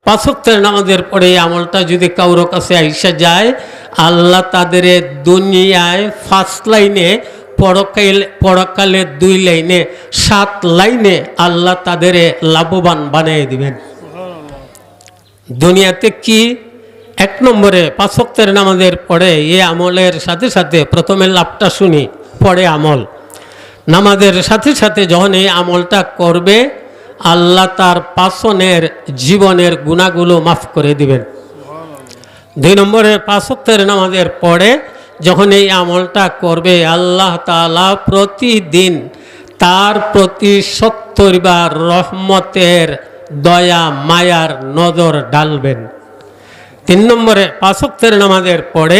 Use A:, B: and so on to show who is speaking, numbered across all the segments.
A: 5 ওয়াক্তের নামাজের পরে এই আমলটা যদি কারোর কাছে আইসা যায়, আল্লাহ তাদের দুনিয়ায় 5 লাইনে, পরকালে 2 লাইনে, 7 লাইনে আল্লাহ তাদের লাভবান বানিয়ে দিবেন। দুনিয়াতে কি 1 নম্বরে 5 ওয়াক্তের নামাজের পরে এই আমলের সাথে সাথে, প্রথমে লাভটা শুনি পরে আমল। নামাজের সাথে সাথে যখন এই আমলটা করবে, আল্লাহ তার পাছনের জীবনের গুনাহগুলো মাফ করে দিবেন। 2 নম্বরে 5 ওয়াক্তের নামাজের পরে যখন এই আমলটা করবে, আল্লাহ তাআলা প্রতিদিন তার প্রতি 70 বার রহমতের দয়া মায়ার নজর ডালবেন। 3 নম্বরে 5 ওয়াক্তের নামাজের পরে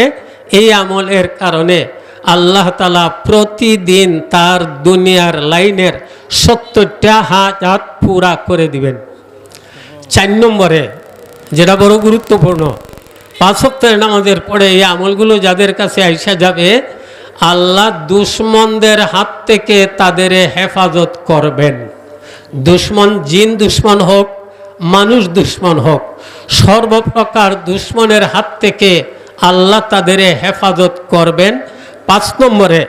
A: এই আমলের কারণে আল্লাহ তাআলা প্রতিদিন তার দুনিয়ার লাইনের 70টা হাত পুরা করে দিবেন। 4 নম্বরে যেটা বড় গুরুত্বপূর্ণ, 5 ওয়াক্তের নামাজের পরে এই আমলগুলো যাদের কাছে আইসা যাবে, আল্লাহ দুশমনদের হাত থেকে তাদের হেফাজত করবেন। দুশমন জিন দুশমন হোক, মানুষ দুশমন হোক, সর্বপ্রকার দুশমনের হাত থেকে আল্লাহ তাদের হেফাজত করবেন। 5 নম্বরে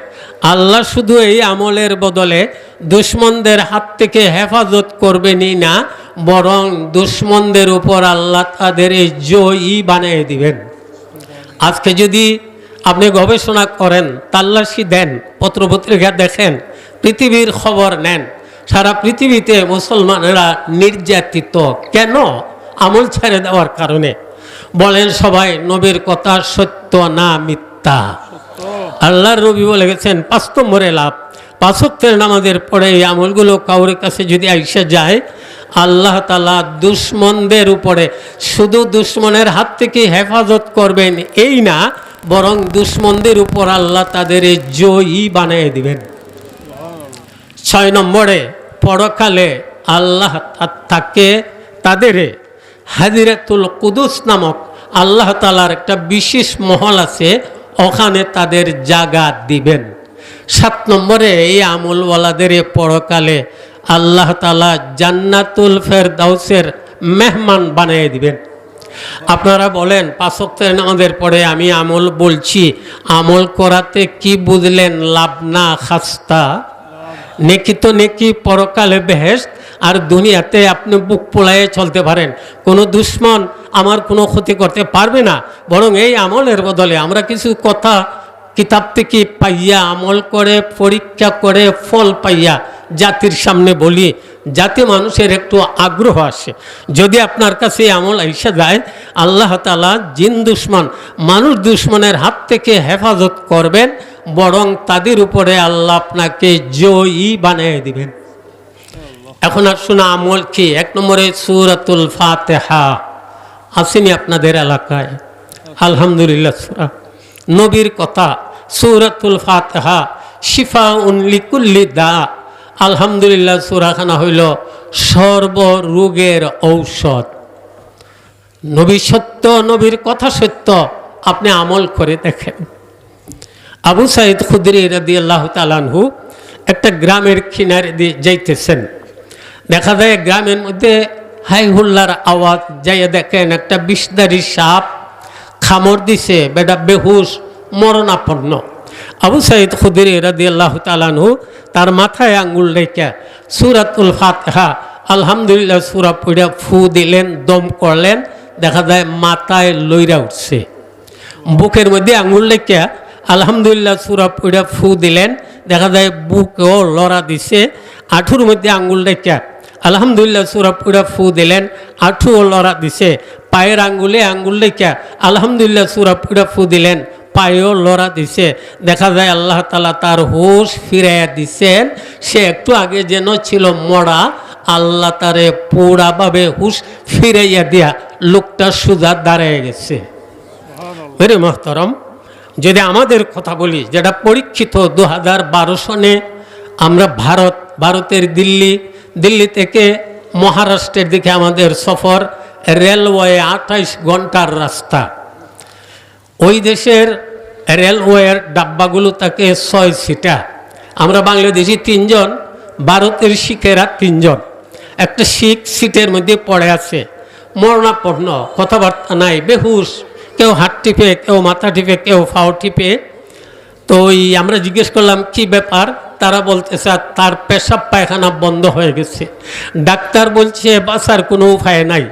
A: আল্লাহ শুধু এই আমলের বদলে দুশমনদের হাত থেকে হেফাজত করবেনই না, বরং দুশমনদের উপর আল্লাহ তাদের জয়ী বানিয়ে দিবেন। আজকে যদি আপনি গবেষণা করেন, তাল্লাশি দেন, পত্রপত্রিকা দেখেন, পৃথিবীর খবর নেন, সারা পৃথিবীতে মুসলমানেরা নির্যাতিত কেন? আমল ছেড়ে দেওয়ার কারণে। বলেন সবাই, নবীর কথা সত্য না মিথ্যা? আল্লাহর নবী বলে গেছেন 5 নম্বরে লাভ, 5 ওয়াক্তের নামাজের পরে এই আমলগুলো কাউরের কাছে যদি আইসা যায়, আল্লাহ তাআলা দুশমনদের উপরে শুধু দুশমনের হাত থেকে হেফাজত করবেন এই না, বরং দুশমনদের উপর আল্লাহ তাদের জয়ী বানিয়ে দিবেন। 6 নম্বরে পরকালে আল্লাহ তাকে তাদের হাজিরাতুল কুদুস নামক আল্লাহ তাআলার একটা বিশেষ মহল আছে, ওখানে তাদের জায়গা দিবেন। 7 নম্বরে এই আমলওয়ালাদের পরকালে আল্লাহ তাআলা জান্নাতুল ফেরদাউসের মেহমান বানিয়ে দিবেন। আপনারা বলেন 5 ওয়াক্তের নামাজের পরে আমি আমল বলছি, আমল করাতে কি বুঝলেন? লাভ না খাস্তা। নেকি তো নেকি, পরকালে বেহেশত, আর দুনিয়াতে আপনি বুক পোড়ায়ে চলতে পারেন, কোনো দুশমন আমার কোনো ক্ষতি করতে পারবে না। বরং এই আমলের বদলে আমরা কিছু কথা কিতাব থেকে পাইয়া, আমল করে পরীক্ষা করে ফল পাইয়া জাতির সামনে বলি, যাতে মানুষের একটু আগ্রহ আসে। যদি আপনার কাছে আমল আইসা যায়, আল্লাহ তাআলা জিন দুশমন মানুষ দুশমনের হাত থেকে হেফাজত করবেন, বরং তাদের উপরে আল্লাহ আপনাকে জয়ী বানিয়ে দিবেন। এখন আসুন আমল কি? 1 নম্বরে সূরাতুল ফাতিহা আসেনি আপনাদের এলাকায়? আলহামদুলিল্লাহ, সূরা নবীর কথা, সূরাতুল ফাতিহা শিফাউন লিকুল্লি দা। আলহামদুলিল্লাহ, সূরাখানা হইল সর্বরোগের ঔষধ। নবী সত্য, নবীর কথা সত্য, আপনি আমল করে দেখেন। আবু সাঈদ খুদরি রাদিয়াল্লাহু তাআলা আনহু একটা গ্রামের কিনারে দিয়ে যাইতেছেন, দেখা যায় গ্রামের মধ্যে হাই হুল্লার আওয়াজ। যাইয়া দেখেন একটা বিষধারী সাপ কামড় দিছে, বেটা বেহুশ মরণাপন্ন। আবু সাঈদ খুদরি রাদিয়াল্লাহু তাআলা আনহু তার মাথায় আঙ্গুল রেখে সূরাতুল ফাতিহা আলহামদুলিল্লাহ সূরা পড়ে ফু দিলেন, দম করলেন, দেখা যায় মাথায় লইরা উঠছে। বুকের মধ্যে আঙ্গুল রেখে আলহামদুলিল্লাহ সূরা পড়ে ফু দিলেন, দেখা যায় বুকেও লড়া দিছে। আঁঠুর মধ্যে আঙ্গুল রেখে আলহামদুলিল্লাহ সূরা পড়ে ফু দিলেন, আঁঠুও লড়া দিছে। পায়ের আঙ্গুলে আঙ্গুল রেখে আলহামদুলিল্লাহ সূরা পড়ে ফু দিলেন, পায়েও লড়া দিছে। দেখা যায় আল্লাহ তাআলা তার হুশ ফিরাইয়া দিছেন। সে একটু আগে যেন ছিল মরা, আল্লাহ তারে পুরাভাবে হুশ ফিরাইয়া দিয়া লোকটা সোজা দাঁড়িয়ে গেছে। মেরে মোহতারম, যদি আমাদের কথা বলি, যেটা পরীক্ষিত 2012 সনে আমরা ভারতের দিল্লি থেকে মহারাষ্ট্রের দিকে আমাদের সফর, রেলওয়ে 28 ঘন্টার রাস্তা। ওই দেশের রেলওয়ের ডাব্বাগুলো থাকে 6 সিটা। আমরা বাংলাদেশি 3 জন, ভারতের শিখেরা 3 জন। একটা শিখ সিটের মধ্যে পড়ে আছে, মরণাপন্ন, কথাবার্তা নাই, বেহুশ, কেউ হাত টিপে, কেউ মাথা টিপে, কেউ ফাও টিপে। তো আমরা জিজ্ঞেস করলাম কি ব্যাপার, তারা বলতেছে তার পেশাব পায়খানা বন্ধ হয়ে গেছে, ডাক্তার বলছে বাঁচার কোনো উপায় নাই,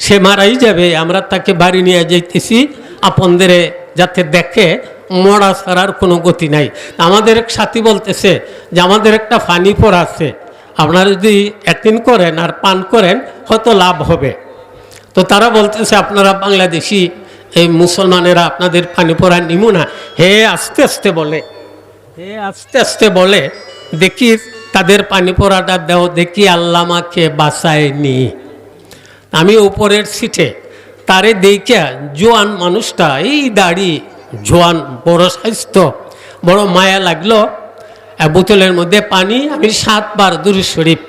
A: সে মারাই যাবে, আমরা তাকে বাড়ি নিয়ে যাইতেছি আপনদের যাতে দেখে, মরা ছাড়ার কোনো গতি নাই। আমাদের এক সাথী বলতেছে যে আমাদের একটা ফানি পড়া আছে, আপনারা যদি এতিন করেন আর পান করেন হয়তো লাভ হবে। তো তারা বলতেছে আপনারা বাংলাদেশি এই মুসলমানেরা আপনাদের পানি পড়া নিমু না। হে আস্তে আস্তে বলে, হে আস্তে আস্তে বলে, দেখি তাদের পানি পড়াটা দেও, দেখি আল্লাহ আমাকে বাঁচায়নি। আমি উপরের সিটে তারে দেখিয়া, জোয়ান মানুষটা, এই দাড়ি, জোয়ান, বড় স্বাস্থ্য, বড় মায়া লাগলো। বোতলের মধ্যে পানি, আমি 7 বার দুরূদ শরীফ,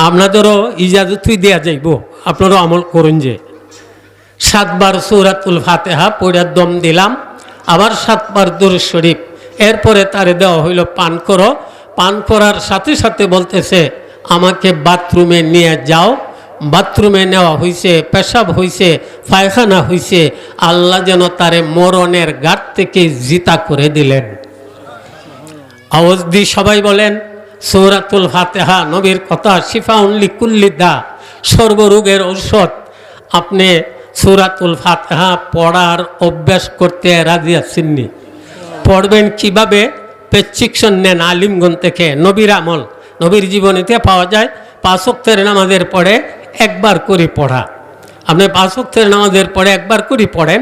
A: আপনাদেরও ইজাজতই দেওয়া যাইব, আপনারাও আমল করুন যে 7 বার সূরাতুল ফাতিহা পড়ে দম দিলাম, আবার 7 বার দুরূদ শরীফ, এরপরে তারে দেওয়া হইল পান করো। পান করার সাথে সাথে বলতেছে আমাকে বাথরুমে নিয়ে যাও। বাথরুমে নেওয়া হয়েছে, পেশাব হয়েছে, পায়খানা হয়েছে, আল্লাহ যেন তারে মরণের ঘাট থেকে জিতা করে দিলেন। আওয়াজ দি সবাই বলেন সূরাতুল ফাতিহা, নবীর কথা, শিফাউন লিকুল্লি দা, সর্বরোগের ঔষধ। আপনি সূরাতুল ফাতিহা পড়ার অভ্যাস করতে রাজি আছেননি? পড়বেন কিভাবে? প্রেসক্রিপশন নেন আলিমগণ থেকে, নবীর আমল, নবীর জীবনীতে পাওয়া যায়। 5 ওয়াক্তের নামাজের পরে একবার করে পড়া, আপনি 5 ওয়াক্তের নামাজের পরে একবার করে পড়েন।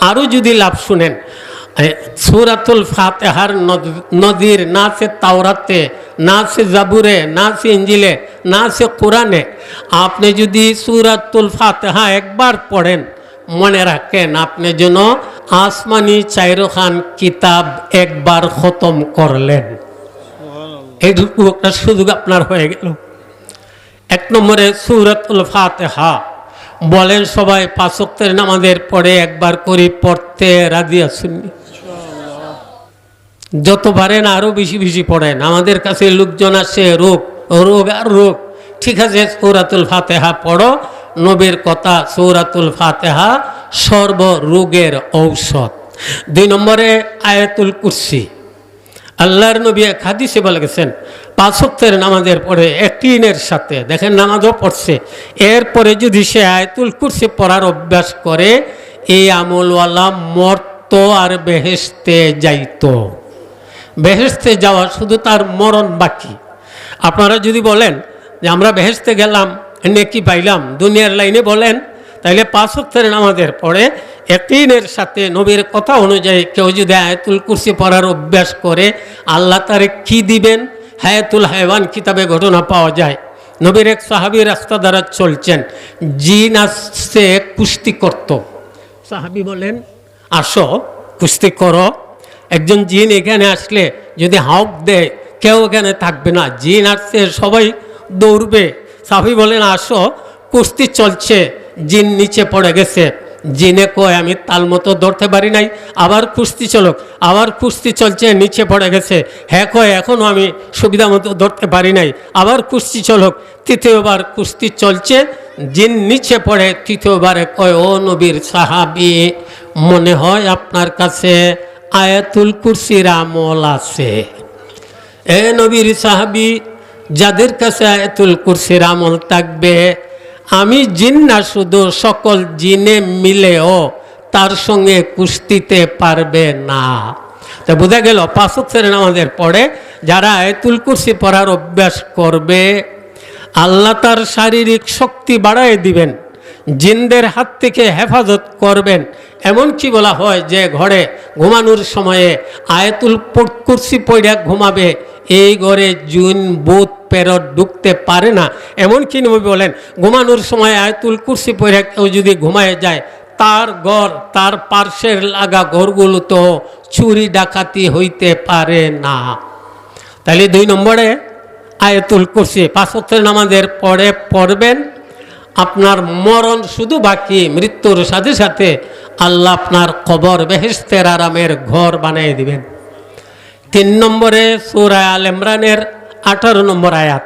A: আরও যদি লাভ শুনেন, সূরাতুল ফাতিহার নজির না আছে তাওরাতে, না আছে জাবুরে, না আছে ইঞ্জিলে, না আছে কোরআনে। আপনি যদি সূরাতুল ফাতিহা একবার পড়েন, মনে রাখেন আপনি যেন আসমানি 4খান কিতাব একবার খতম করলেন। এইটুকু একটা সুযোগ আপনার হয়ে গেল। 1 নম্বরে সূরাতুল ফাতিহা বলেন সবাই 5 ওয়াক্তের নামাজের পরে একবার করে পড়তে রাজি আছেন? যত পারেন আরও বেশি বেশি পড়েন। আমাদের কাছে লোকজন আসে রোগ রোগ আর রোগ, ঠিক আছে সূরাতুল ফাতিহা পড়ো, নবীর কথা, সূরাতুল ফাতিহা সর্বরোগের ঔষধ। 2 নম্বরে আয়াতুল কুরসি। আল্লাহর নবী এক হাদিসে বলে গেছেন 5 ওয়াক্তের নামাজের পরে একটিনের সাথে, দেখেন নামাজও পড়ছে, এরপরে যদি সে আয়াতুল কুরসি পড়ার অভ্যাস করে, এই আমলওয়ালা মরত আর বেহেশতে যাইত। বেহেশতে যাওয়া শুধু তার মরণ বাকি। আপনারা যদি বলেন যে আমরা বেহেশতে গেলাম, নেকি পাইলাম, দুনিয়ার লাইনে বলেন, তাইলে 5 ওয়াক্তের নামাজের পরে ইয়াকিনের সাথে নবীর কথা অনুযায়ী কেউ যদি আয়াতুল কুরসি পড়ার অভ্যাস করে, আল্লাহ তারে কি দিবেন? হায়াতুল হায়ওয়ান কিতাবে ঘটনা পাওয়া যায়। নবীর এক সাহাবী রাস্তা দ্বারা চলছেন, জিন আসছে কুস্তি করত। সাহাবী বলেন আসো কুস্তি করো। একজন জিন এখানে আসলে যদি হাঁক দেয় কেউ এখানে থাকবে না, জিন আসছে সবাই দৌড়বে। সাহাবী বলেন আসো, কুস্তি চলছে, জিন নিচে পড়ে গেছে। জিনে কয় আমি তাল মতো ধরতে পারি নাই, আবার কুস্তি চলক, আবার কুস্তি চলছে, নিচে পড়ে গেছে। হ্যাঁ কয় এখনও আমি সুবিধা মতো ধরতে পারি নাই, আবার কুস্তি চলক। 3য়বার কুস্তি চলছে, জিন নিচে পড়ে। 3য়বারে কয় ও নবীর সাহাবী, মনে হয় আপনার কাছে আয়াতুল কুরসির আমল আছে। এ নবীর সাহাবী, যাদের কাছে আয়াতুল কুরসির আমল থাকবে, আমি জিন না শুধু সকল জিনে মিলেও তার সঙ্গে কুস্তিতে পারবে না। তা বোঝা গেল 5 ওয়াক্তের নামাজের পরে যারা আয়াতুল কুরসি পড়ার অভ্যাস করবে, আল্লাহ তার শারীরিক শক্তি বাড়ায় দিবেন, জিনদের হাত থেকে হেফাজত করবেন। এমনকি বলা হয় যে ঘরে ঘুমানোর সময়ে আয়াতুল কুরসি পড়ে ঘুমাবে, এই ঘরে জিন ভূত পেরট ঢুকতে পারে না। এমনকি নবী বলেন ঘুমানোর সময় আয়াতুল কুরসি পড়ে কেউ যদি ঘুমায় যায়, তার ঘর, তার পার্শ্বের লাগা ঘরগুলো তো চুরি ডাকাতি হইতে পারে না। তাহলে 2 নম্বরে আয়াতুল কুরসি 5 ওয়াক্তের নামাজের পরে পড়বেন। আপনার মরণ শুধু বাকি, মৃত্যুর সাথে সাথে আল্লাহ আপনার কবর বেহেশতের আরামের ঘর বানিয়ে দিবেন। 3 নম্বরে সূরা আল ইমরানের 18 নম্বর আয়াত।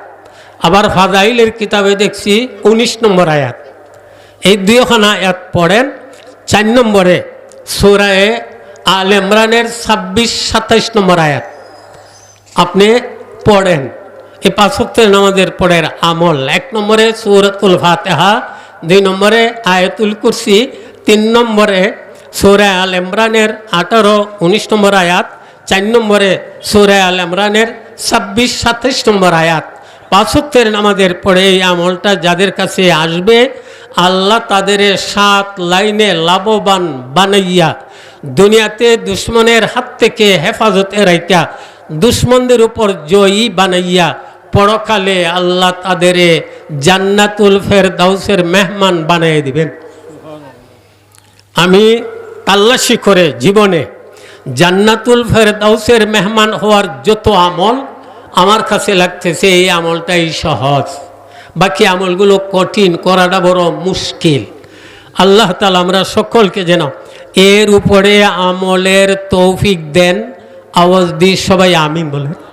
A: আবার ফাজাইলের কিতাবে দেখছি 19 নম্বর আয়াত। এই দুইখানা আয়াত পড়েন। 4 নম্বরে সূরা আল ইমরানের 26-27 নম্বর আয়াত আপনি পড়েন। এই 5 ওয়াক্তের নামাজের পড়ের আমল 1 নম্বরে সূরাতুল ফাতিহা, 2 নম্বরে আয়াতুল কুরসি, 3 নম্বরে সূরা আল ইমরানের 18-19 নম্বর আয়াত, 4 নম্বরে সূরা আল ইমরানের 26-27 নম্বর আয়াত। 5 ওয়াক্তের নামাজের পড়ে এই আমলটা যাদের কাছে আসবে আল্লাহ তাদের 7 লাইনে লাভবান বানাইয়া দুনিয়াতে দুশ্মনের হাত থেকে হেফাজতে রাইখা দুশ্মনদের উপর জয়ী বানাইয়া পরকালে আল্লাহ তাদের জান্নাতুল ফেরদাউসের মেহমান বানিয়ে দিবেন। আমি তাল্লাশি করে জীবনে জান্নাতুল ফেরদাউসের মেহমান হওয়ার যত আমল আমার কাছে লাগতেছে এই আমলটাই সহজ, বাকি আমলগুলো কঠিন, করাটা বড় মুশকিল। আল্লাহ তাআলা আমরা সকলকে যেন এর উপরে আমলের তৌফিক দেন। আওয়াজ দিয়ে সবাই আমিন বলেন।